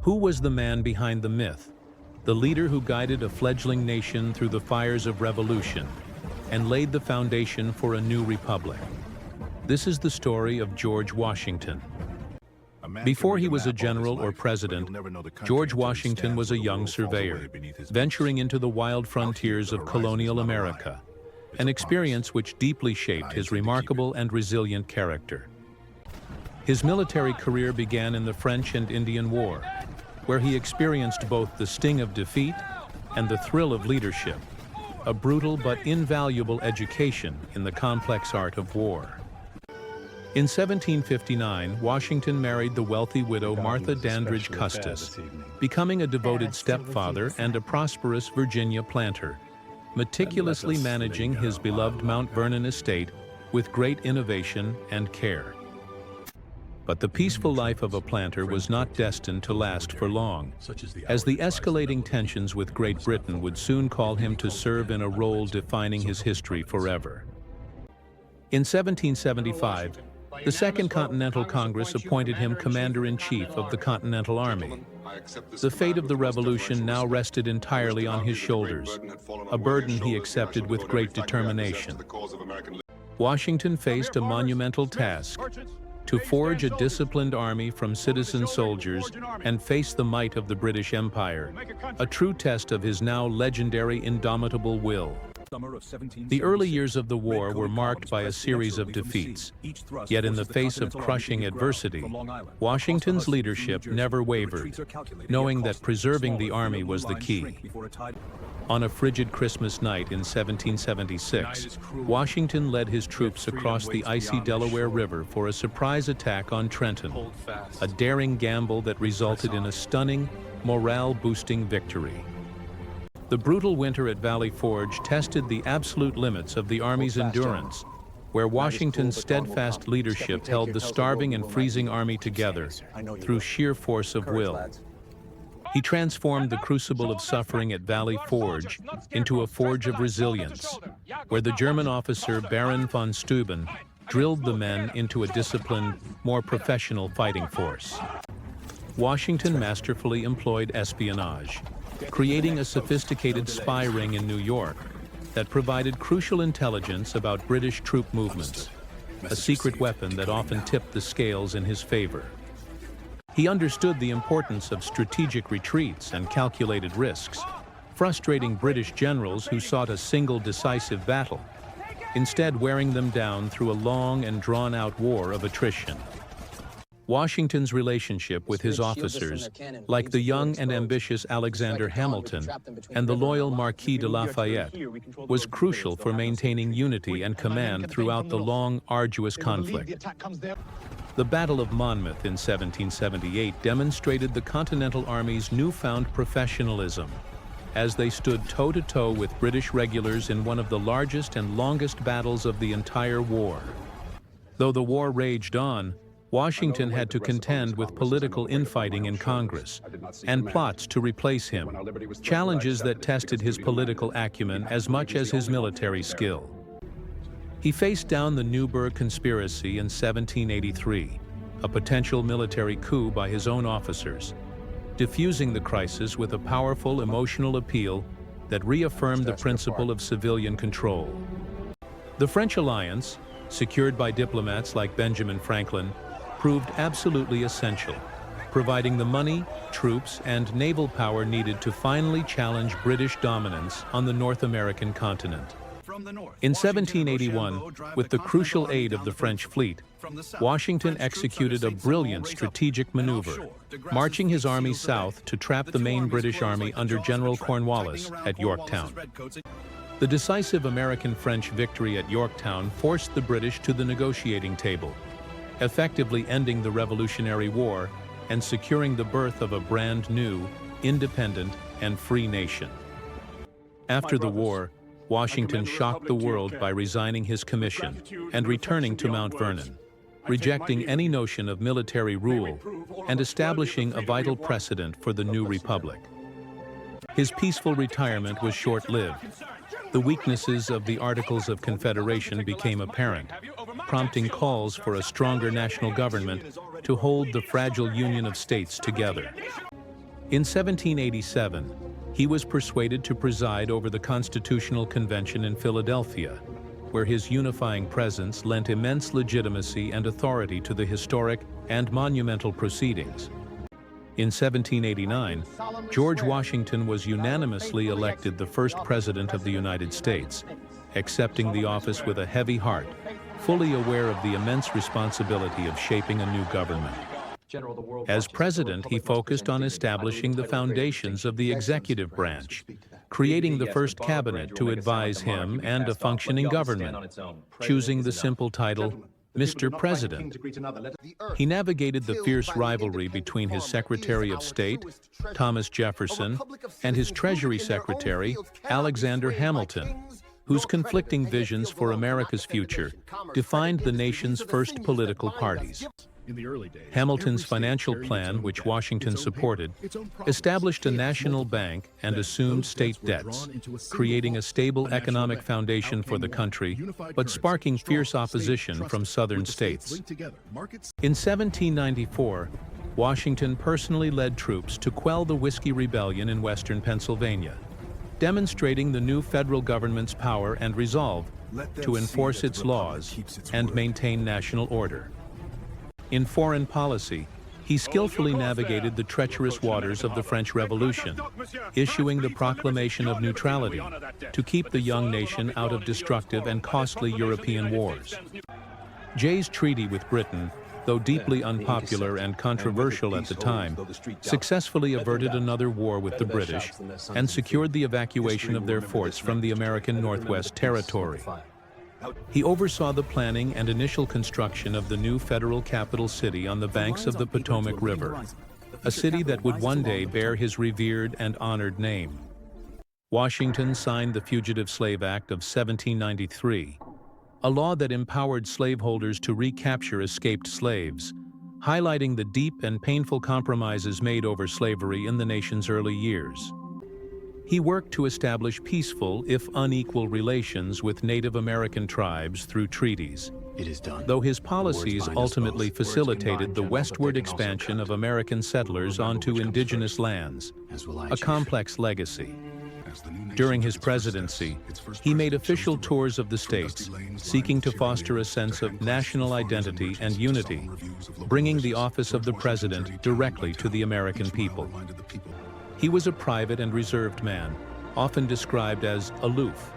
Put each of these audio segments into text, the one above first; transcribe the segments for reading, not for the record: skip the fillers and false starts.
Who was the man behind the myth? The leader who guided a fledgling nation through the fires of revolution and laid the foundation for a new republic. This is the story of George Washington. Before he was a general or president, George Washington was a young surveyor, venturing into the wild frontiers of colonial America, an experience which deeply shaped his remarkable and resilient character. His military career began in the French and Indian War, where he experienced both the sting of defeat and the thrill of leadership, a brutal but invaluable education in the complex art of war. In 1759, Washington married the wealthy widow Martha Dandridge Custis, becoming a devoted stepfather and a prosperous Virginia planter, meticulously managing his beloved Mount Vernon estate with great innovation and care. But the peaceful life of a planter was not destined to last for long, as the escalating tensions with Great Britain would soon call him to serve in a role defining his history forever. In 1775, the Second Continental Congress appointed him Commander-in-Chief of the Continental Army. The fate of the revolution now rested entirely on his shoulders, a burden he accepted with great determination. Washington faced a monumental task: to forge a disciplined army from citizen soldiers and face the might of the British Empire, a true test of his now legendary indomitable will. The early years of the war were marked by a series of defeats, yet in the face of crushing adversity, Washington's leadership never wavered, knowing that preserving the army was the key. On a frigid Christmas night in 1776, Washington led his troops across the icy Delaware River for a surprise attack on Trenton, a daring gamble that resulted in a stunning, morale-boosting victory. The brutal winter at Valley Forge tested the absolute limits of the Army's endurance, where Washington's steadfast leadership held the starving and freezing army together through sheer force of will. He transformed the crucible of suffering at Valley Forge into a forge of resilience, where the German officer Baron von Steuben drilled the men into a disciplined, more professional fighting force. Washington masterfully employed espionage, creating a sophisticated spy ring in New York that provided crucial intelligence about British troop movements, a secret weapon that often tipped the scales in his favor. He understood the importance of strategic retreats and calculated risks, frustrating British generals who sought a single decisive battle, instead wearing them down through a long and drawn-out war of attrition. Washington's relationship with his officers, like the young and ambitious Alexander Hamilton and the loyal Marquis de Lafayette, was crucial for maintaining unity and command throughout the long, arduous conflict. The Battle of Monmouth in 1778 demonstrated the Continental Army's newfound professionalism, as they stood toe-to-toe with British regulars in one of the largest and longest battles of the entire war. Though the war raged on, Washington had to contend with political infighting in Congress and plots to replace him, challenges that tested his political acumen as much as his military skill. He faced down the Newburgh Conspiracy in 1783, a potential military coup by his own officers, diffusing the crisis with a powerful emotional appeal that reaffirmed the principle of civilian control. The French alliance, secured by diplomats like Benjamin Franklin, proved absolutely essential, providing the money, troops, and naval power needed to finally challenge British dominance on the North American continent. In 1781, with the crucial aid of the French fleet, Washington executed a brilliant strategic maneuver, marching his army south to trap the main British army under General Cornwallis at Yorktown. The decisive American-French victory at Yorktown forced the British to the negotiating table, effectively ending the Revolutionary War and securing the birth of a brand new, independent, and free nation. After the war, Washington shocked the world by resigning his commission and returning to Mount Vernon, rejecting any notion of military rule and establishing a vital precedent for the new republic. His peaceful retirement was short-lived. The weaknesses of the Articles of Confederation became apparent, prompting calls for a stronger national government to hold the fragile Union of States together. In 1787, he was persuaded to preside over the Constitutional Convention in Philadelphia, where his unifying presence lent immense legitimacy and authority to the historic and monumental proceedings. In 1789, George Washington was unanimously elected the first President of the United States, accepting the office with a heavy heart, fully aware of the immense responsibility of shaping a new government. As president, he focused on establishing the foundations of the executive branch, creating the first cabinet to advise him and a functioning government, choosing the simple title, Mr. President. He navigated the fierce rivalry between his Secretary of State, Thomas Jefferson, and his Treasury Secretary, Alexander Hamilton, whose conflicting visions for America's future defined the nation's first political parties. Hamilton's financial plan, which Washington supported, established a national bank and assumed state debts, creating a stable economic foundation for the country, but sparking fierce opposition from southern states. In 1794, Washington personally led troops to quell the Whiskey Rebellion in western Pennsylvania, demonstrating the new federal government's power and resolve to enforce its laws and maintain national order. In foreign policy, he skillfully navigated the treacherous waters of the French Revolution, issuing the Proclamation of Neutrality to keep the young nation out of destructive and costly European wars. Jay's treaty with Britain, though deeply unpopular and controversial at the time, successfully averted another war with the British and secured the evacuation of their forts from the American Northwest Territory. He oversaw the planning and initial construction of the new federal capital city on the banks of the Potomac River, a city that would one day bear his revered and honored name. Washington signed the Fugitive Slave Act of 1793, a law that empowered slaveholders to recapture escaped slaves, highlighting the deep and painful compromises made over slavery in the nation's early years. He worked to establish peaceful, if unequal, relations with Native American tribes through treaties. It is done. Though his policies ultimately facilitated the westward expansion of American settlers onto indigenous lands, a complex legacy. During his presidency, he made official tours of the states, seeking to foster a sense of national identity and unity, bringing the office of the president directly to the American people. He was a private and reserved man, often described as aloof,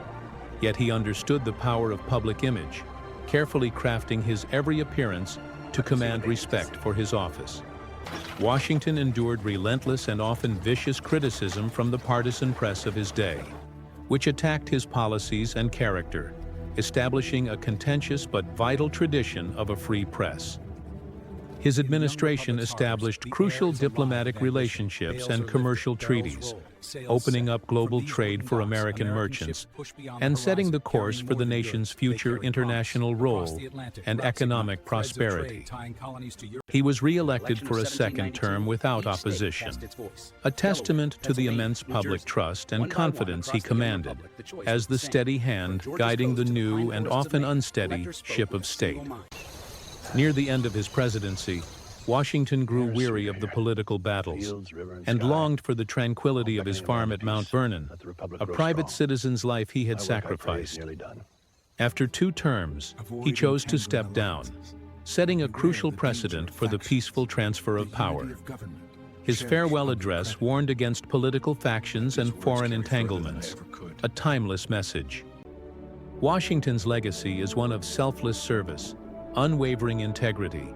yet he understood the power of public image, carefully crafting his every appearance to command respect for his office. Washington endured relentless and often vicious criticism from the partisan press of his day, which attacked his policies and character, establishing a contentious but vital tradition of a free press. His administration established crucial diplomatic relationships and commercial treaties, opening up global trade for American merchants and setting the course for the nation's future international role and economic prosperity. He was re-elected for a second term without opposition, a testament to the immense public trust and confidence he commanded as the steady hand guiding the new and often unsteady ship of state. Near the end of his presidency, Washington grew weary of the political battles and longed for the tranquility of his farm at Mount Vernon, a private citizen's life he had sacrificed. After 2 terms, he chose to step down, setting a crucial precedent for the peaceful transfer of power. His farewell address warned against political factions and foreign entanglements, a timeless message. Washington's legacy is one of selfless service, unwavering integrity,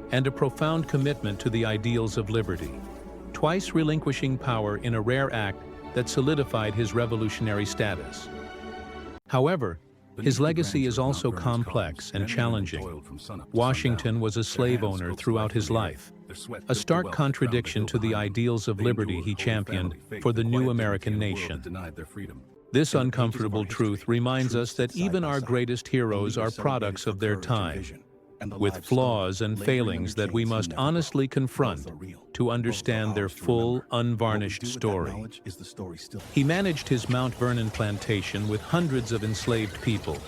and a profound commitment to the ideals of liberty, twice relinquishing power in a rare act that solidified his revolutionary status. However, his legacy is also complex and challenging. Washington was a slave owner throughout his life, a stark contradiction to the ideals of liberty he championed for the new American nation. This uncomfortable truth reminds us that even our greatest heroes are products of their time, with flaws and failings that we must honestly confront to understand their full, unvarnished story. He managed his Mount Vernon plantation with hundreds of enslaved people,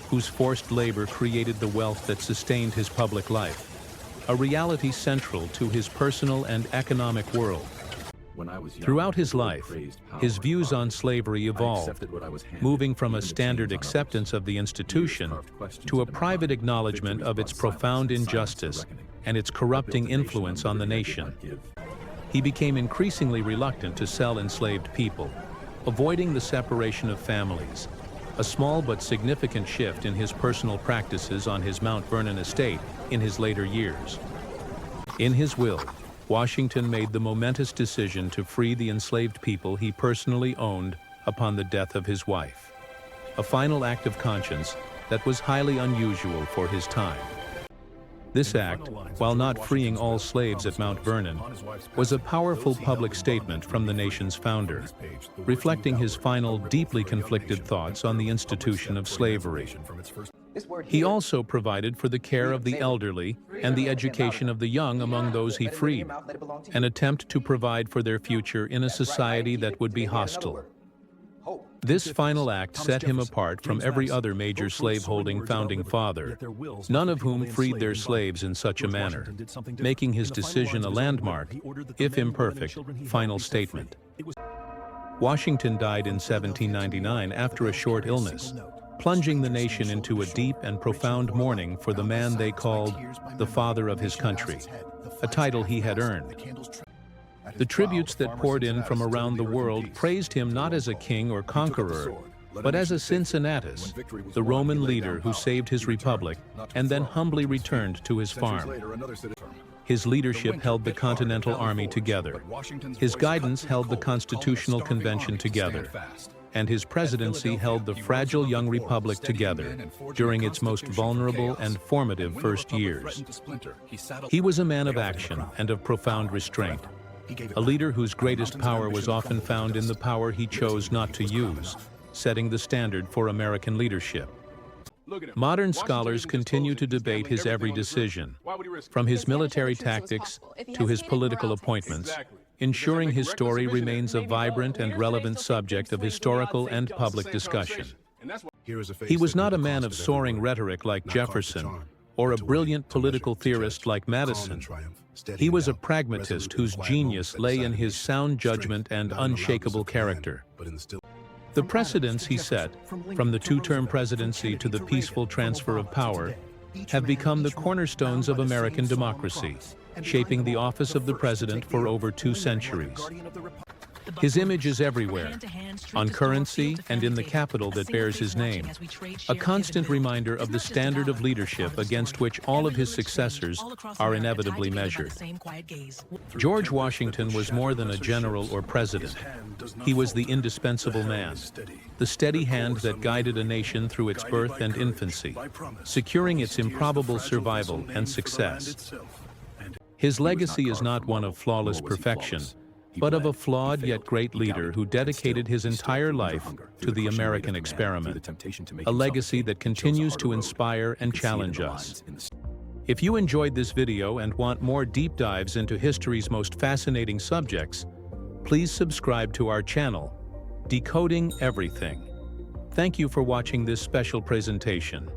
whose forced labor created the wealth that sustained his public life, a reality central to his personal and economic world. Throughout his life, his views on slavery evolved, moving from a standard acceptance of the institution to a private acknowledgement of its profound injustice and its corrupting influence on the nation. He became increasingly reluctant to sell enslaved people, avoiding the separation of families, a small but significant shift in his personal practices on his Mount Vernon estate in his later years. In his will, Washington made the momentous decision to free the enslaved people he personally owned upon the death of his wife, a final act of conscience that was highly unusual for his time. This act, while not freeing all slaves at Mount Vernon, was a powerful public statement from the nation's founder, reflecting his final, deeply conflicted thoughts on the institution of slavery. He also provided for the care of the elderly and the education of the young among those he freed, an attempt to provide for their future in a society that would be hostile. This final act set him apart from every other major slaveholding founding father, none of whom freed their slaves in such a manner, making his decision a landmark, if imperfect, final statement. Washington died in 1799 after a short illness, plunging the nation into a deep and profound mourning for the man they called the father of his country, a title he had earned. The tributes that poured in from around the world praised him not as a king or conqueror, but as a Cincinnatus, the Roman leader who saved his republic and then humbly returned to his farm. His leadership held the Continental Army together. His guidance held the Constitutional Convention together. And his presidency held the fragile young republic together during its most vulnerable and formative first years. He was a man of action and of profound restraint, a leader whose greatest power was often found in the power he chose not to use, setting the standard for American leadership. Modern scholars continue to debate his every decision, from his military tactics to his political appointments, ensuring his story remains a vibrant and relevant subject of historical and public discussion. He was not a man of soaring rhetoric like Jefferson, or a brilliant political theorist like Madison. He was a pragmatist whose genius lay in his sound judgment and unshakable character. The precedents he set, from the two-term presidency to the peaceful transfer of power, have become the cornerstones of American democracy, shaping the office of the president for over 2 centuries. His image is everywhere, on currency and in the capital that bears his name, a constant reminder of the standard of leadership against which all of his successors are inevitably measured. George Washington was more than a general or president. He was the indispensable man, the steady hand that guided a nation through its birth and infancy, securing its improbable survival and success. His legacy is not one of flawless perfection, but of a flawed yet great leader who dedicated his entire life to the American experiment, a legacy that continues to inspire and challenge us. If you enjoyed this video and want more deep dives into history's most fascinating subjects, please subscribe to our channel, Decoding Everything. Thank you for watching this special presentation.